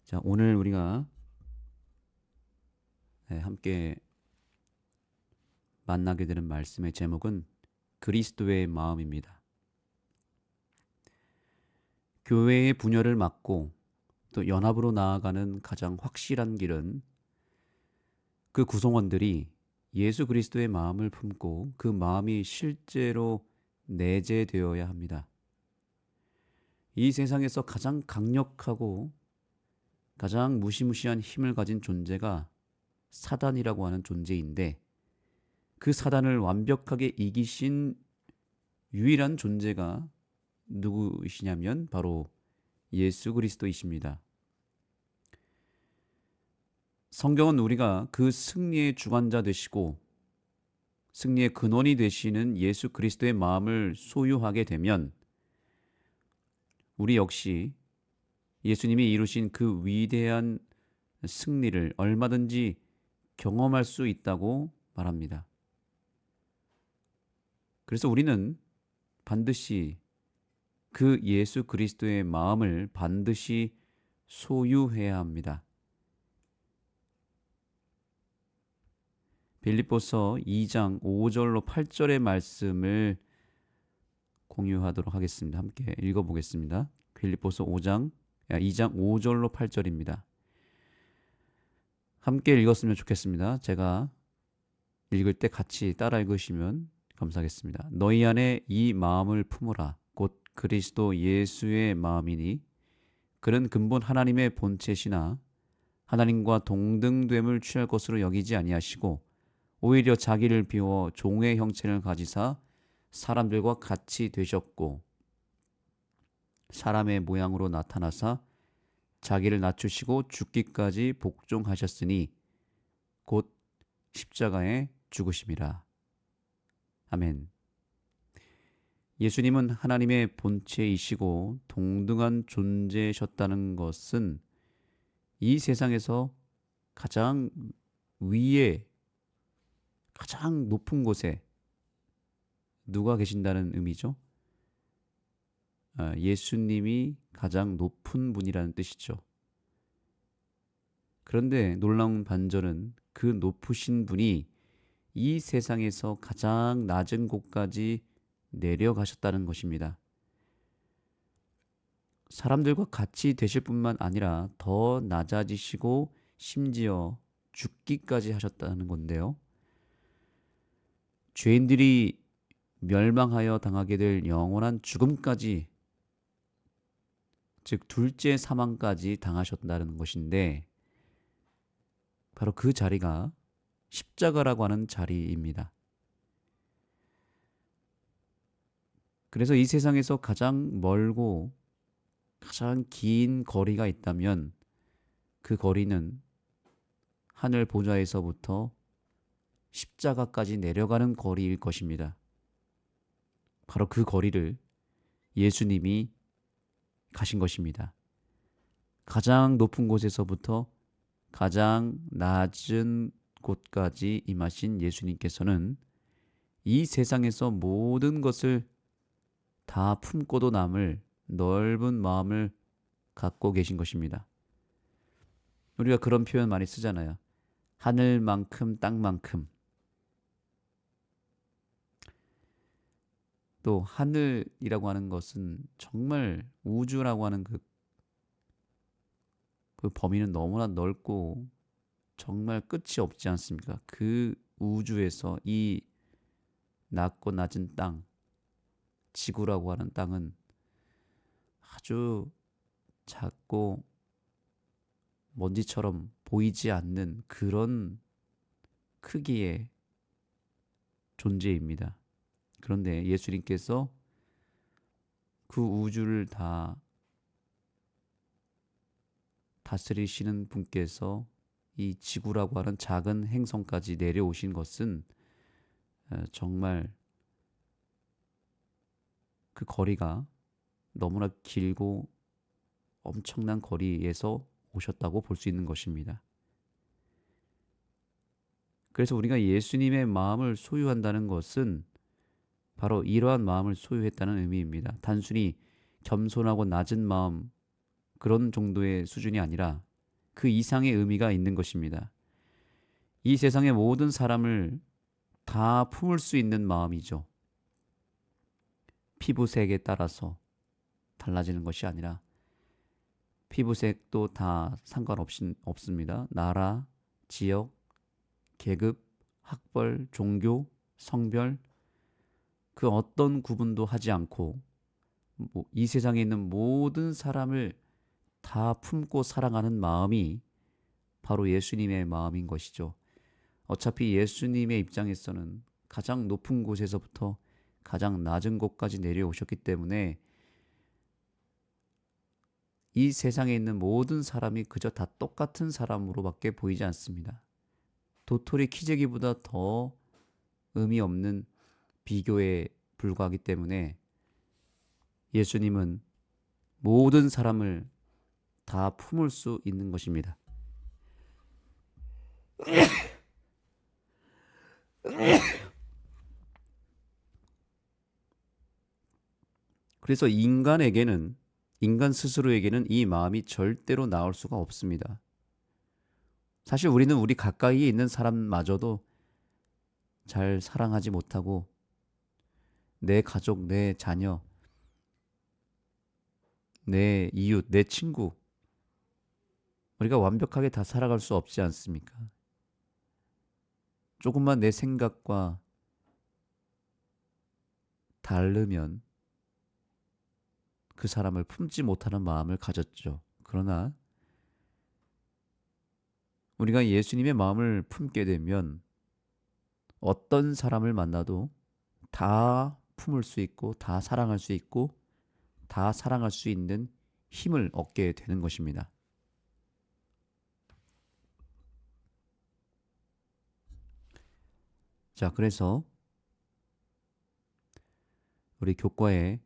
자, 오늘 우리가 함께 만나게 되는 말씀의 제목은 그리스도의 마음입니다. 교회의 분열을 막고 또 연합으로 나아가는 가장 확실한 길은 그 구성원들이 예수 그리스도의 마음을 품고 그 마음이 실제로 내재되어야 합니다. 이 세상에서 가장 강력하고 가장 무시무시한 힘을 가진 존재가 사단이라고 하는 존재인데, 그 사단을 완벽하게 이기신 유일한 존재가 누구이시냐면 바로 예수 그리스도이십니다. 성경은 우리가 그 승리의 주관자 되시고 승리의 근원이 되시는 예수 그리스도의 마음을 소유하게 되면 우리 역시 예수님이 이루신 그 위대한 승리를 얼마든지 경험할 수 있다고 말합니다. 그래서 우리는 반드시 그 예수 그리스도의 마음을 반드시 소유해야 합니다. 빌립보서 2장 5절로 8절의 말씀을 공유하도록 하겠습니다. 함께 읽어보겠습니다. 빌립보서 2장 5절로 8절입니다. 함께 읽었으면 좋겠습니다. 제가 읽을 때 같이 따라 읽으시면 감사하겠습니다. 너희 안에 이 마음을 품으라. 곧 그리스도 예수의 마음이니 그는 근본 하나님의 본체시나 하나님과 동등됨을 취할 것으로 여기지 아니하시고 오히려 자기를 비워 종의 형체를 가지사 사람들과 같이 되셨고 사람의 모양으로 나타나사 자기를 낮추시고 죽기까지 복종하셨으니 곧 십자가에 죽으심이라. 아멘. 예수님은 하나님의 본체이시고 동등한 존재셨다는 것은 이 세상에서 가장 위에, 가장 높은 곳에 누가 계신다는 의미죠? 예수님이 가장 높은 분이라는 뜻이죠. 그런데 놀라운 반전은 그 높으신 분이 이 세상에서 가장 낮은 곳까지 내려가셨다는 것입니다. 사람들과 같이 되실 뿐만 아니라 더 낮아지시고 심지어 죽기까지 하셨다는 건데요. 죄인들이 멸망하여 당하게 될 영원한 죽음까지, 즉 둘째 사망까지 당하셨다는 것인데, 바로 그 자리가 십자가라고 하는 자리입니다. 그래서 이 세상에서 가장 멀고 가장 긴 거리가 있다면 그 거리는 하늘 보좌에서부터 십자가까지 내려가는 거리일 것입니다. 바로 그 거리를 예수님이 가신 것입니다. 가장 높은 곳에서부터 가장 낮은 곳까지 임하신 예수님께서는 이 세상에서 모든 것을 다 품고도 남을 넓은 마음을 갖고 계신 것입니다. 우리가 그런 표현 많이 쓰잖아요. 하늘만큼 땅만큼. 또 하늘이라고 하는 것은 정말 우주라고 하는 그 범위는 너무나 넓고 정말 끝이 없지 않습니까? 그 우주에서 이 낮고 낮은 땅, 지구라고 하는 땅은 아주 작고 먼지처럼 보이지 않는 그런 크기의 존재입니다. 그런데 예수님께서 그 우주를 다 다스리시는 분께서 이 지구라고 하는 작은 행성까지 내려오신 것은 정말 그 거리가 너무나 길고 엄청난 거리에서 오셨다고 볼 수 있는 것입니다. 그래서 우리가 예수님의 마음을 소유한다는 것은 바로 이러한 마음을 소유했다는 의미입니다. 단순히 겸손하고 낮은 마음, 그런 정도의 수준이 아니라 그 이상의 의미가 있는 것입니다. 이 세상의 모든 사람을 다 품을 수 있는 마음이죠. 피부색에 따라서 달라지는 것이 아니라 피부색도 다 상관없습니다. 나라, 지역, 계급, 학벌, 종교, 성별 그 어떤 구분도 하지 않고 이 세상에 있는 모든 사람을 다 품고 사랑하는 마음이 바로 예수님의 마음인 것이죠. 어차피 예수님의 입장에서는 가장 높은 곳에서부터 가장 낮은 곳까지 내려오셨기 때문에 이 세상에 있는 모든 사람이 그저 다 똑같은 사람으로밖에 보이지 않습니다. 도토리 키재기보다 더 의미 없는 비교에 불과하기 때문에 예수님은 모든 사람을 다 품을 수 있는 것입니다. 그래서 인간 스스로에게는 이 마음이 절대로 나올 수가 없습니다. 사실 우리는 우리 가까이에 있는 사람마저도 잘 사랑하지 못하고 내 가족, 내 자녀, 내 이웃, 내 친구 우리가 완벽하게 다 살아갈 수 없지 않습니까? 조금만 내 생각과 다르면 그 사람을 품지 못하는 마음을 가졌죠. 그러나 우리가 예수님의 마음을 품게 되면 어떤 사람을 만나도 다 품을 수 있고 다 사랑할 수 있고 다 사랑할 수 있는 힘을 얻게 되는 것입니다. 자, 그래서 우리 교과의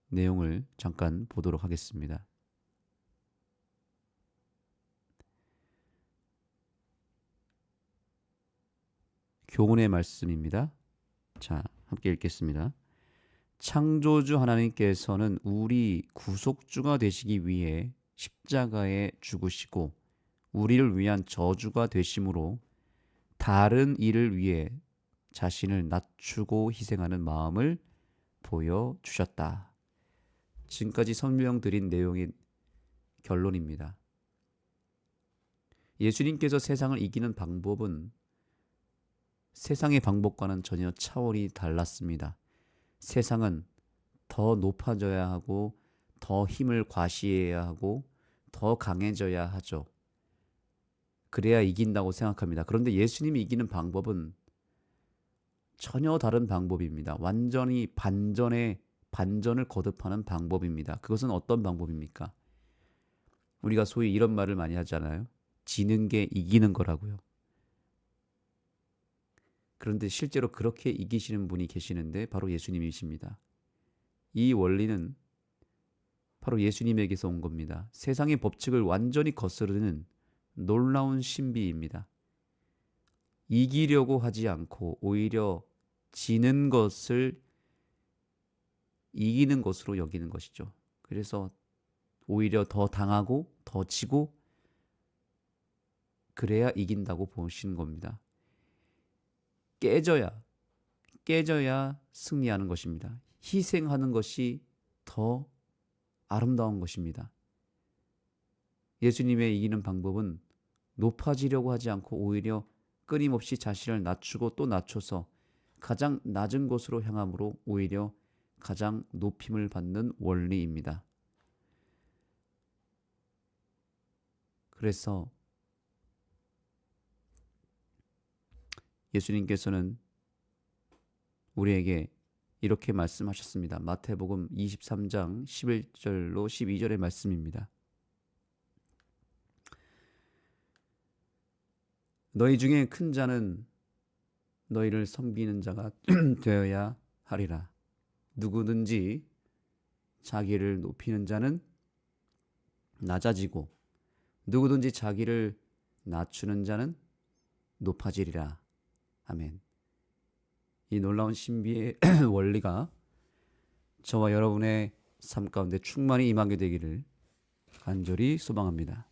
내용을 잠깐 보도록 하겠습니다. 교훈의 말씀입니다. 자, 함께 읽겠습니다. 창조주 하나님께서는 우리 구속주가 되시기 위해 십자가에 죽으시고 우리를 위한 저주가 되심으로 다른 이를 위해 자신을 낮추고 희생하는 마음을 보여주셨다. 지금까지 설명드린 내용의 결론입니다. 예수님께서 세상을 이기는 방법은 세상의 방법과는 전혀 차원이 달랐습니다. 세상은 더 높아져야 하고 더 힘을 과시해야 하고 더 강해져야 하죠. 그래야 이긴다고 생각합니다. 그런데 예수님이 이기는 방법은 전혀 다른 방법입니다. 완전히 반전을 거듭하는 방법입니다. 그것은 어떤 방법입니까? 우리가 소위 이런 말을 많이 하잖아요. 지는 게 이기는 거라고요. 그런데 실제로 그렇게 이기시는 분이 계시는데 바로 예수님이십니다. 이 원리는 바로 예수님에게서 온 겁니다. 세상의 법칙을 완전히 거스르는 놀라운 신비입니다. 이기려고 하지 않고 오히려 지는 것을 이기는 것으로 여기는 것이죠. 그래서 오히려 더 당하고 더 지고 그래야 이긴다고 보시는 겁니다. 깨져야 승리하는 것입니다. 희생하는 것이 더 아름다운 것입니다. 예수님의 이기는 방법은 높아지려고 하지 않고 오히려 끊임없이 자신을 낮추고 또 낮춰서 가장 낮은 곳으로 향함으로 오히려 가장 높임을 받는 원리입니다. 그래서 예수님께서는 우리에게 이렇게 말씀하셨습니다. 마태복음 23장 11절로 12절의 말씀입니다. 너희 중에 큰 자는 너희를 섬기는 자가 되어야 하리라. 누구든지 자기를 높이는 자는 낮아지고 누구든지 자기를 낮추는 자는 높아지리라. 아멘. 이 놀라운 신비의 원리가 저와 여러분의 삶 가운데 충만히 임하게 되기를 간절히 소망합니다.